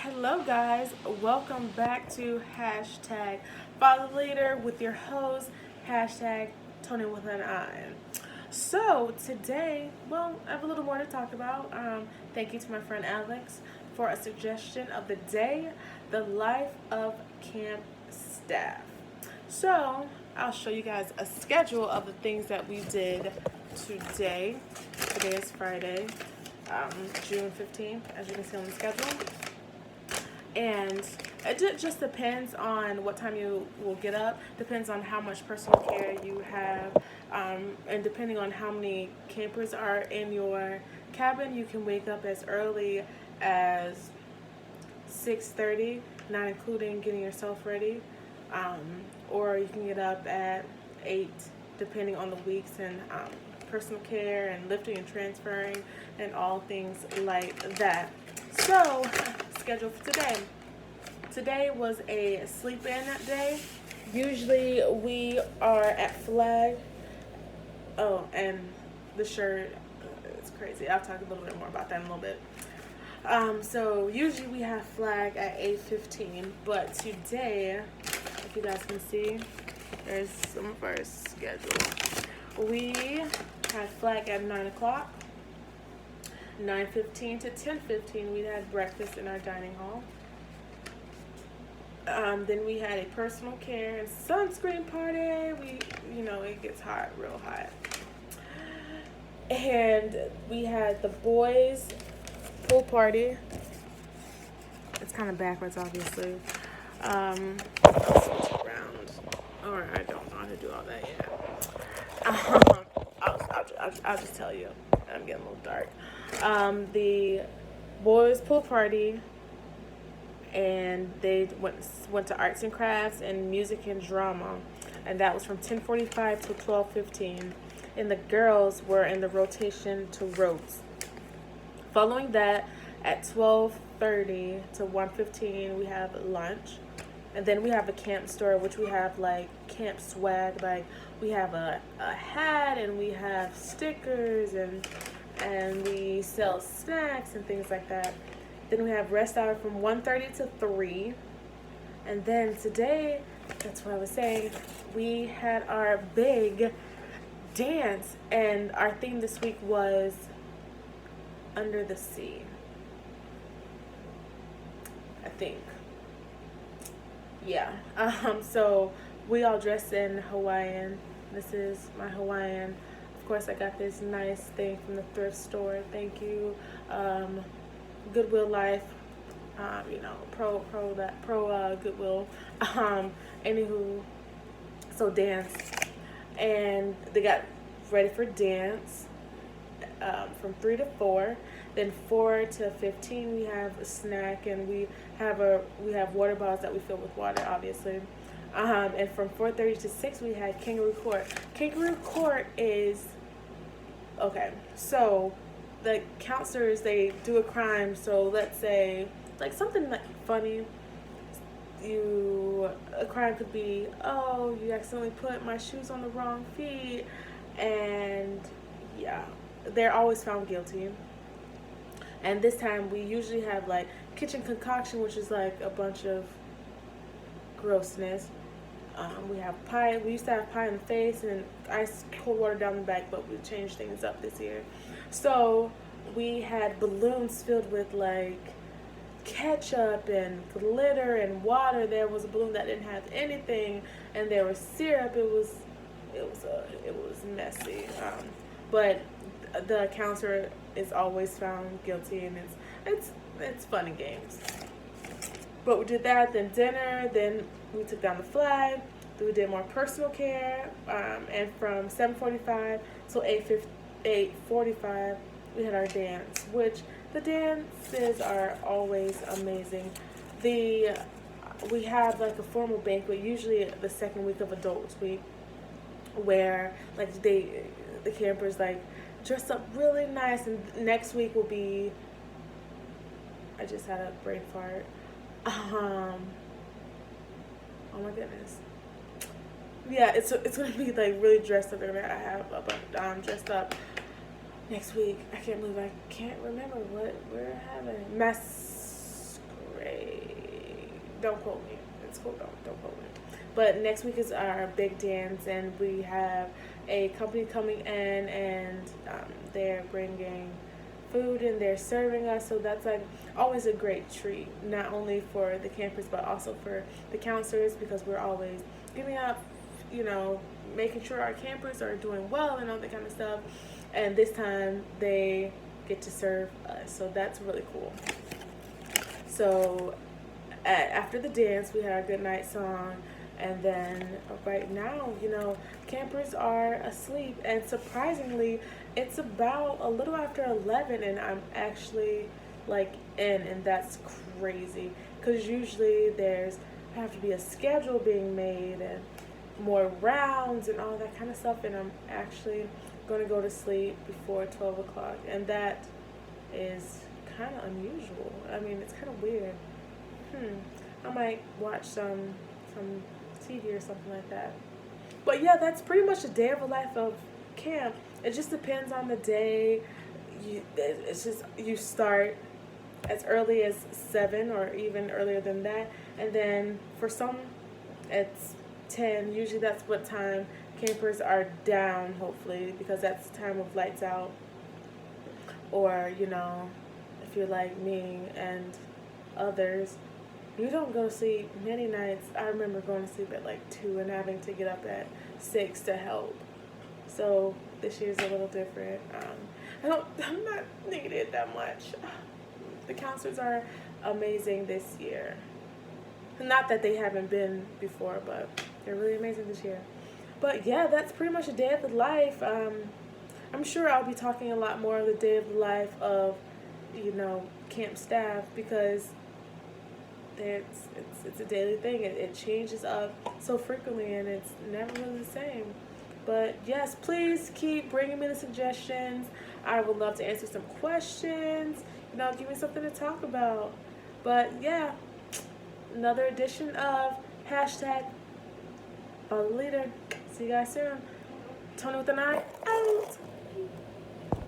Hello, guys. Welcome back to hashtag Follow the Leader with your host, hashtag Tony with an I. So, today, I have a little more to talk about. Thank you to my friend Alex for a suggestion of the day, the life of camp staff. So, I'll show you guys a schedule of the things that we did today. Today is Friday, June 15th, as you can see on the schedule. And it just depends on what time you will get up, depends on how much personal care you have, and depending on how many campers are in your cabin, you can wake up as early as 6:30, not including getting yourself ready, or you can get up at 8, depending on the weeks and personal care and lifting and transferring and all things like that. So, schedule for today. Today was a sleep-in day. Usually we are at Flag. Oh, and the shirt is crazy. I'll talk a little bit more about that in a little bit. So usually we have Flag at 8:15, but today, if you guys can see, there's some of our schedule. We had Flag at 9 o'clock. 9:15 to 10:15, we had breakfast in our dining hall. Then we had a personal care and sunscreen party. It gets hot, real hot. And we had the boys' pool party. It's kind of backwards, obviously. I'll switch it around. Or I don't know how to do all that yet. I'll just tell you. I'm getting a little dark. The boys' pool party, and they went to arts and crafts and music and drama, and that was from 10:45 to 12:15. And the girls were in the rotation to ropes. Following that, at 12:30 to 1:15, we have lunch. And then we have a camp store, which we have like camp swag. Like we have a hat, and we have stickers, and we sell snacks and things like that. Then we have rest hour from 1:30 to 3. And then today, that's what I was saying, we had our big dance. And our theme this week was Under the Sea, I think. Yeah. So we all dressed in Hawaiian. This is my Hawaiian. Of course, I got this nice thing from the thrift store. Thank you. Goodwill Life. Pro Goodwill. Anywho, so dance, and they got ready for dance. From 3 to 4. Then 4 to 15, we have a snack, and we have water bottles that we fill with water, obviously. And from 4:30 to 6, we had Kangaroo Court. Kangaroo Court is okay. So the counselors, they do a crime. So let's say like something like funny. A crime could be, oh, you accidentally put my shoes on the wrong feet, and yeah, they're always found guilty. And this time we usually have like kitchen concoction, which is like a bunch of grossness. We have pie. We used to have pie in the face and ice cold water down the back, but we changed things up this year. So we had balloons filled with like ketchup and glitter and water. There was a balloon that didn't have anything, and there was syrup. It was messy. But the counselor is always found guilty, and it's fun and games. But we did that, then dinner, then we took down the flag, then we did more personal care, and from 7:45 till 8:45, we had our dance, which the dances are always amazing. We have like a formal banquet, usually the second week of Adults Week, where like the campers like dress up really nice, and next week will be, I just had a brain fart. Oh my goodness. Yeah, it's gonna be like really dressed up. I have a bunch dressed up next week. I can't remember what we're having. Masquerade. Don't quote me. It's cool. Don't quote me. But next week is our big dance, and we have a company coming in, and they're bringing food and they're serving us. So that's like always a great treat, not only for the campers but also for the counselors, because we're always giving up, making sure our campers are doing well and all that kind of stuff. And this time they get to serve us, so that's really cool. So after the dance, we had a good night song, and then right now, campers are asleep, and surprisingly, it's about a little after 11, and I'm actually like in, and that's crazy, because usually there's have to be a schedule being made and more rounds and all that kind of stuff, and I'm actually going to go to sleep before 12 o'clock, and that is kind of unusual. I mean, it's kind of weird. I might watch some TV or something like that. But yeah, that's pretty much the day of the life of camp. It just depends on the day. It's just you start as early as 7 or even earlier than that, and then for some it's 10. Usually that's what time campers are down, hopefully, because that's the time of lights out. Or if you're like me and others, you don't go to sleep many nights. I remember going to sleep at like 2 and having to get up at 6 to help. So this year's a little different. I'm not needed that much. The counselors are amazing this year. Not that they haven't been before, but they're really amazing this year. But yeah, that's pretty much a day of the life. I'm sure I'll be talking a lot more of the day of the life of, camp staff, because it's a daily thing. It changes up so frequently, and it's never really the same. But yes, please keep bringing me the suggestions. I would love to answer some questions. Give me something to talk about. But yeah, another edition of hashtag Follow the Leader. See you guys soon. Tony with an eye out.